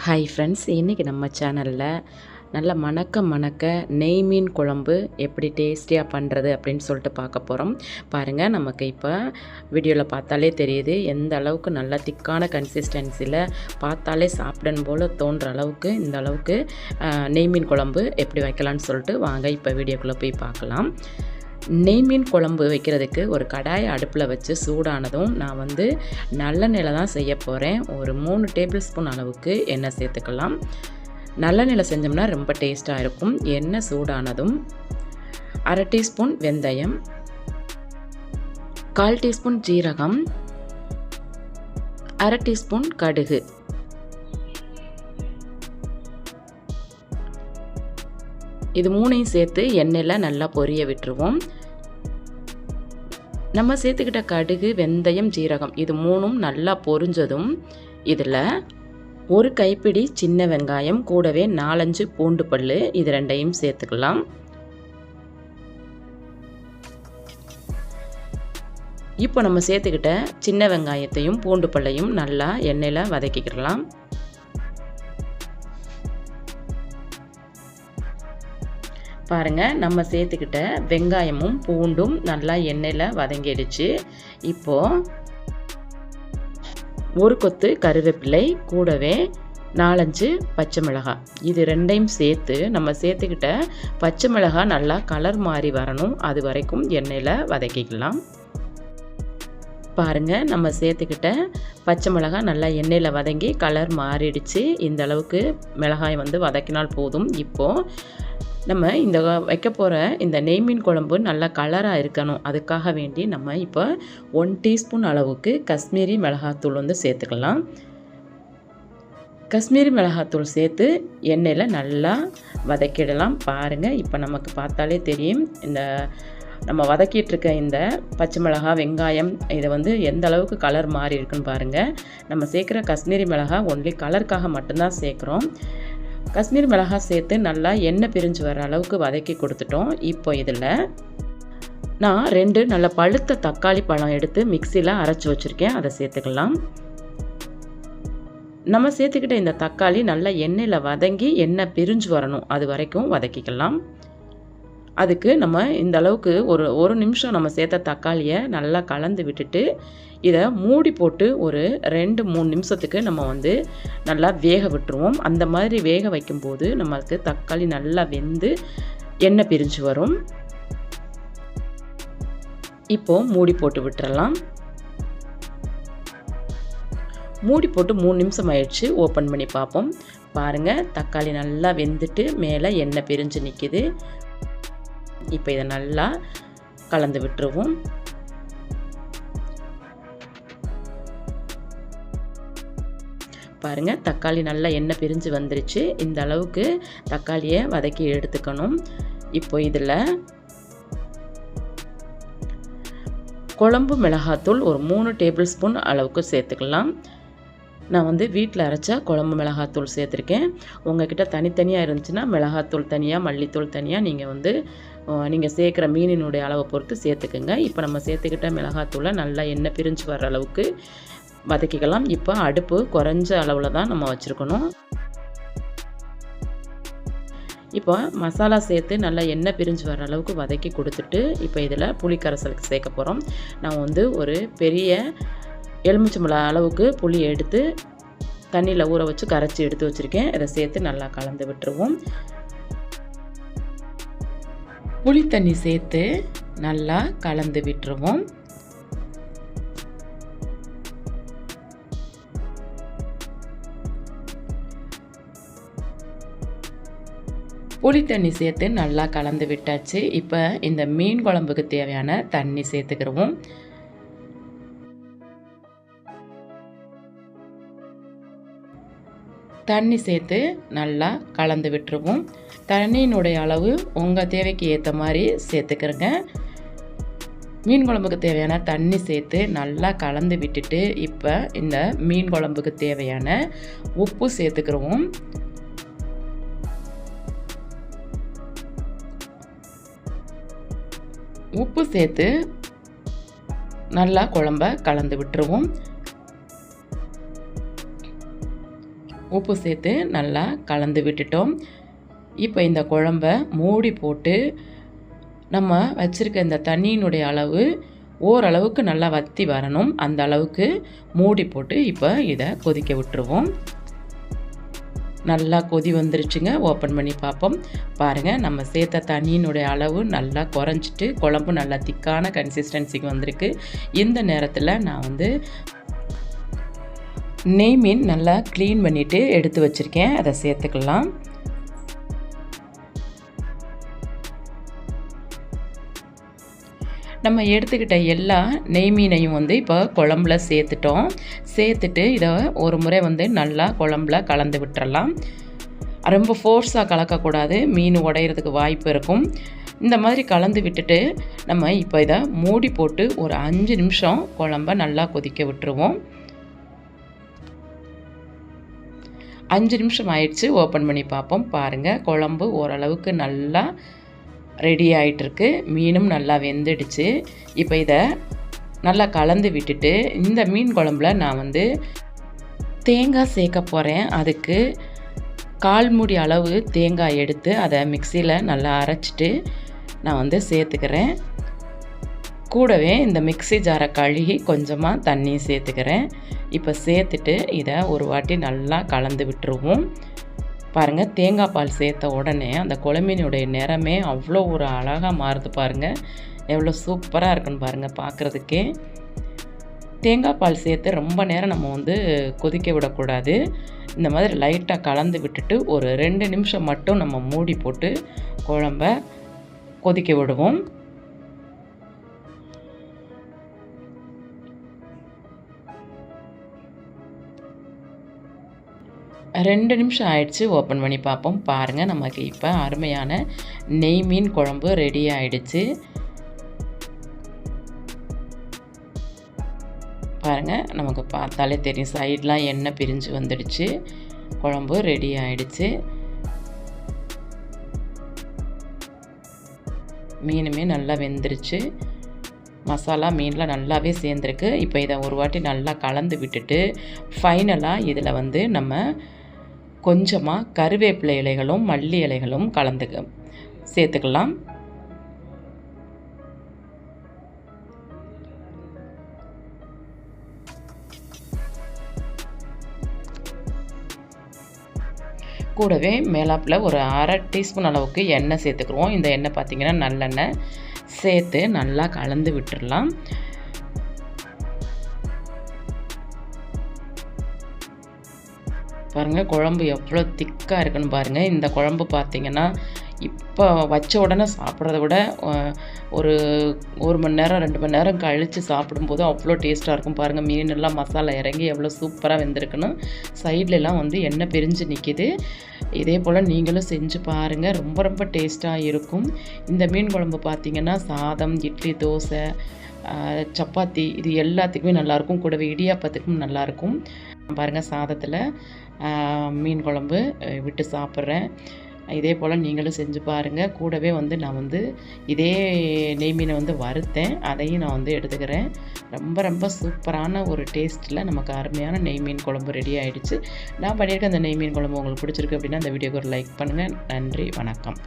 Hi friends, இன்றைக்கி நம்ம சேனலில் நல்ல மணக்க நெய் மீன் குழம்பு எப்படி டேஸ்டியாக பண்ணுறது அப்படின்னு சொல்லிட்டு பார்க்க போகிறோம். பாருங்கள், நமக்கு இப்போ வீடியோவில் பார்த்தாலே தெரியுது எந்த அளவுக்கு நல்லா திக்கான கன்சிஸ்டன்சியில் பார்த்தாலே சாப்பிடணும் போல் தோன்ற அளவுக்கு இந்த அளவுக்கு நெய் மீன் குழம்பு எப்படி வைக்கலான்னு சொல்லிட்டு வாங்க இப்போ வீடியோக்குள்ளே போய் பார்க்கலாம். நெய் மீன் குழம்பு வைக்கிறதுக்கு ஒரு கடாயை அடுப்பில் வச்சு சூடானதும் நான் நல்லெண்ணெயில் தான் செய்ய போகிறேன். ஒரு 3 டேபிள் ஸ்பூன் அளவுக்கு எண்ணெய் சேர்த்துக்கலாம். நல்லெண்ணெயில் செஞ்சோம்னா ரொம்ப டேஸ்ட்டாக இருக்கும். எண்ணெய் சூடானதும் 1/2 டீஸ்பூன் வெந்தயம், 1/4 டீஸ்பூன் ஜீரகம், 1/2 டீஸ்பூன் கடுகு, இது 3ஐயும் சேர்த்து எண்ணெயில் நல்லா பொரிய விட்டுருவோம். நம்ம சேர்த்துக்கிட்ட கடுகு, வெந்தயம், ஜீரகம் இது 3ம் நல்லா பொரிஞ்சதும் இதில் ஒரு கைப்பிடி சின்ன வெங்காயம், கூடவே 4-5 பூண்டு பல் இது 2ஐயும் சேர்த்துக்கலாம். இப்போ நம்ம சேர்த்துக்கிட்ட சின்ன வெங்காயத்தையும் பூண்டு பல்லையும் நல்லா எண்ணெயில் வதக்கிக்கலாம். பாருங்கள், நம்ம சேர்த்துக்கிட்ட வெங்காயமும் பூண்டும் நல்லா எண்ணெயில் வதங்கிடுச்சு. இப்போது ஒரு கொத்து கருவேப்பிலை, கூடவே 4-5 பச்சை மிளகாய் இது 2ஐயும் சேர்த்து நம்ம சேர்த்துக்கிட்ட பச்சை மிளகாய் நல்லா கலர் மாறி வரணும், அது வரைக்கும் எண்ணெயில் வதக்கிக்கலாம். பாருங்கள், நம்ம சேர்த்துக்கிட்ட பச்சை மிளகாய் நல்லா எண்ணெயில் வதங்கி கலர் மாறிடுச்சு. இந்த அளவுக்கு மிளகாய் வதக்கினால் போதும். இப்போது நம்ம இந்த வைக்க போகிற இந்த நெய் மீன் குழம்பு நல்லா கலராக இருக்கணும். அதுக்காக வேண்டி நம்ம இப்போ 1 டீஸ்பூன் அளவுக்கு காஷ்மீரி மிளகாத்தூள் சேர்த்துக்கலாம். காஷ்மீரி மிளகாத்தூள் சேர்த்து எண்ணெயில் நல்லா வதக்கிடலாம். பாருங்கள், இப்போ நமக்கு பார்த்தாலே தெரியும் இந்த நம்ம வதக்கிட்டுருக்க இந்த பச்சை மிளகாய், வெங்காயம் இதை எந்த அளவுக்கு கலர் மாறி இருக்குன்னு பாருங்கள். நம்ம சேர்க்குற காஷ்மீரி மிளகாய் ஒன்லி கலருக்காக மட்டும்தான் சேர்க்குறோம். காஷ்மீரி மிளகாய் சேர்த்து நல்லா எண்ணெய் பிரிஞ்சு வர அளவுக்கு வதக்கி கொடுத்துட்டோம். இப்போ இதில் நான் 2 நல்ல பழுத்த தக்காளி பழம் எடுத்து மிக்சியில் அரைச்சி வச்சுருக்கேன், அதை சேர்த்துக்கலாம். நம்ம சேர்த்துக்கிட்ட இந்த தக்காளி நல்லா எண்ணெயில் வதங்கி எண்ணெய் பிரிஞ்சு வரணும், அது வரைக்கும் வதக்கிக்கலாம். அதுக்கு நம்ம இந்த அளவுக்கு ஒரு நிமிஷம் நம்ம சேர்த்த தக்காளியை நல்லா கலந்து விட்டுட்டு இதை மூடி போட்டு ஒரு 2-3 நிமிஷத்துக்கு நம்ம நல்லா வேக விட்டுருவோம். அந்த மாதிரி வேக வைக்கும்போது நமக்கு தக்காளி நல்லா வெந்து எண்ணெய் பிரிஞ்சு வரும். இப்போது மூடி போட்டு விட்டுறலாம். மூடி போட்டு 3 நிமிஷம் ஆயிடுச்சு. ஓப்பன் பண்ணி பார்ப்போம். பாருங்கள், தக்காளி நல்லா வெந்துட்டு மேலே எண்ணெய் பிரிஞ்சு நிற்கிது. இப்போ இதை நல்லா கலந்து விட்டுருவோம். பாருங்கள், தக்காளி நல்லா எண்ணெய் பிரிஞ்சு வந்துருச்சு. இந்த அளவுக்கு தக்காளியை வதக்கி எடுத்துக்கணும். இப்போ இதில் குழம்பு மிளகாத்தூள் ஒரு 3 டேபிள் ஸ்பூன் அளவுக்கு சேர்த்துக்கலாம். நான் வீட்டில் அரைச்ச குழம்பு மிளகாத்தூள் சேர்த்துருக்கேன். உங்கள்கிட்ட தனித்தனியாக இருந்துச்சுன்னா மிளகாத்தூள் தனியாக, மல்லித்தூள் தனியாக நீங்கள் சேர்க்குற மீனினுடைய அளவை பொறுத்து சேர்த்துக்குங்க. இப்போ நம்ம சேர்த்துக்கிட்ட மிளகாத்தூளை நல்லா எண்ணெய் பிரிஞ்சு வர அளவுக்கு வதக்கிக்கலாம். இப்போ அடுப்பு குறைஞ்ச அளவில் தான் நம்ம வச்சுருக்கணும். இப்போ மசாலா சேர்த்து நல்லா எண்ணெய் பிரிஞ்சு வர அளவுக்கு வதக்கி கொடுத்துட்டு இப்போ இதில் புளி கரைசலுக்கு சேர்க்க போகிறோம். நான் ஒரு பெரிய எலுமிச்சம்பழம் அளவுக்கு புளி எடுத்து தண்ணியில் ஊற வச்சு கரைச்சி எடுத்து வச்சுருக்கேன். இதை சேர்த்து நல்லா கலந்து விட்டுருவோம். புளி தண்ணி சேர்த்து நல்லா கலந்து விட்டுருவோம். புளி தண்ணி சேர்த்து நல்லா கலந்து விட்டாச்சு. இப்போ இந்த மீன் குழம்புக்கு தேவையான தண்ணி சேர்த்துக்கிறோம். தண்ணி சேர்த்து நல்லா கலந்து விட்டுருவோம். தண்ணியினுடைய அளவு உங்கள் தேவைக்கு ஏற்ற மாதிரி சேர்த்துக்கிறங்க. மீன் குழம்புக்கு தேவையான தண்ணி சேர்த்து நல்லா கலந்து விட்டுட்டு இப்போ இந்த மீன் குழம்புக்கு தேவையான உப்பு சேர்த்துக்கிறோம். உப்பு சேர்த்து நல்லா குழம்ப கலந்து விட்டுருவோம். உப்பு சேர்த்து நல்லா கலந்து விட்டுட்டோம். இப்போ இந்த குழம்ப மூடி போட்டு நம்ம வச்சுருக்க இந்த தண்ணியினுடைய அளவு ஓரளவுக்கு நல்லா வற்றி வரணும். அந்த அளவுக்கு மூடி போட்டு இப்போ இதை கொதிக்க விட்டுருவோம். நல்லா கொதி வந்துருச்சுங்க. ஓப்பன் பண்ணி பார்ப்போம். பாருங்கள், நம்ம சேர்த்த தண்ணியினுடைய அளவு நல்லா குறைஞ்சிட்டு குழம்பு நல்லா திக்கான கன்சிஸ்டன்சிக்கு வந்திருக்கு. இந்த நேரத்தில் நான் நெய் மீன் நல்லா க்ளீன் பண்ணிவிட்டு எடுத்து வச்சுருக்கேன். அதை சேர்த்துக்கலாம். நம்ம எடுத்துக்கிட்ட எல்லா நெய் மீனையும் இப்போ குழம்புல சேர்த்துட்டு இதை ஒரு முறை நல்லா குழம்புல கலந்து விட்டுறலாம். ரொம்ப ஃபோர்ஸாக கலக்கக்கூடாது, மீன் உடையிறதுக்கு வாய்ப்பு இருக்கும். இந்த மாதிரி கலந்து விட்டுட்டு நம்ம இப்போ இதை மூடி போட்டு ஒரு 5 நிமிஷம் குழம்ப நல்லா கொதிக்க விட்டுருவோம். 5 நிமிஷம் ஆயிடுச்சு. ஓப்பன் பண்ணி பார்ப்போம். பாருங்கள், குழம்பு ஓரளவுக்கு நல்லா ரெடி ஆகிட்டுருக்கு. மீனும் நல்லா வெந்துடுச்சு. இப்போ இதை நல்லா கலந்து விட்டுட்டு இந்த மீன் குழம்புல நான் தேங்காய் சேர்க்க போகிறேன். அதுக்கு 1/4 மூடி அளவு தேங்காய் எடுத்து அதை மிக்சியில் நல்லா அரைச்சிட்டு நான் சேர்த்துக்கிறேன். கூடவே இந்த மிக்ஸி ஜாரை கழுகி கொஞ்சமாக தண்ணி சேர்த்துக்கிறேன். இப்போ சேர்த்துட்டு இதை ஒரு வாட்டி நல்லா கலந்து விட்டுருவோம். பாருங்கள், தேங்காய் பால் சேர்த்த உடனே அந்த குழம்பினுடைய நிறமே அவ்வளோ ஒரு அழகாக மாறுது. பாருங்கள், எவ்வளோ சூப்பராக இருக்குன்னு பாருங்கள் பார்க்குறதுக்கே. தேங்காய் பால் சேர்த்து ரொம்ப நேரம் நம்ம கொதிக்க விடக்கூடாது. இந்த மாதிரி லைட்டாக கலந்து விட்டுட்டு ஒரு 2 நிமிஷம் மட்டும் நம்ம மூடி போட்டு குழம்ப கொதிக்க விடுவோம். 2 நிமிஷம் ஆயிடுச்சு. ஓப்பன் பண்ணி பார்ப்போம். பாருங்கள், நமக்கு இப்போ அருமையான நெய் மீன் குழம்பு ரெடி ஆகிடுச்சு. பாருங்கள், நமக்கு பார்த்தாலே தெரியும், சைட்லாம் எண்ணெய் பிரிஞ்சு வந்துடுச்சு. குழம்பு ரெடி ஆகிடுச்சு. மீனுமே நல்லா வெந்துருச்சு. மசாலா மீனில் நல்லாவே சேர்ந்துருக்கு. இப்போ இதை ஒரு வாட்டி நல்லா கலந்து விட்டுட்டு ஃபைனலாக இதில் நம்ம கொஞ்சமாக கருவேப்பிலை இலைகளும் மல்லி இலைகளும் சேர்த்துக்கலாம். கூடவே மேலாப்பில் ஒரு 1/2 டீஸ்பூன் அளவுக்கு எண்ணெய் சேர்த்துக்குருவோம். இந்த எண்ணெய் பார்த்திங்கன்னா நல்லெண்ணெய் சேர்த்து நல்லா கலந்து விட்டுடலாம். பாருங்கள், குழம்பு எவ்வளோ திக்காக இருக்குன்னு பாருங்கள். இந்த குழம்பு பார்த்திங்கன்னா இப்போ வச்ச உடனே சாப்பிட்றத விட ஒரு 1 மணி நேரம் 2 மணி நேரம் கழித்து சாப்பிடும்போது அவ்வளோ டேஸ்ட்டாக இருக்கும். பாருங்கள், மீனெல்லாம் மசாலா இறங்கி எவ்வளோ சூப்பராக வெந்திருக்குன்னு. சைட்லலாம் எண்ணெய் பிரிஞ்சு நிற்கிது. இதே போல் நீங்களும் செஞ்சு பாருங்கள், ரொம்ப ரொம்ப டேஸ்ட்டாக இருக்கும். இந்த மீன் குழம்பு பார்த்திங்கன்னா சாதம், இட்லி, தோசை, சப்பாத்தி இது எல்லாத்துக்குமே நல்லாயிருக்கும். கூடவே இடியாப்பத்துக்கும் நல்லாயிருக்கும். பாருங்கள், சாதத்தில் மீன் குழம்பு விட்டு சாப்பிட்றேன். இதே போல் நீங்களும் செஞ்சு பாருங்கள். கூடவே நான் இதே நெய் மீனை வறுத்தேன். அதையும் நான் எடுத்துக்கிறேன். ரொம்ப ரொம்ப சூப்பரான ஒரு டேஸ்ட்டில் நமக்கு அருமையான நெய் மீன் குழம்பு ரெடி ஆகிடுச்சு. நான் பண்ணியிருக்க அந்த நெய் மீன் குழம்பு உங்களுக்கு பிடிச்சிருக்கு அப்படின்னா அந்த வீடியோக்கு ஒரு லைக் பண்ணுங்கள். நன்றி, வணக்கம்.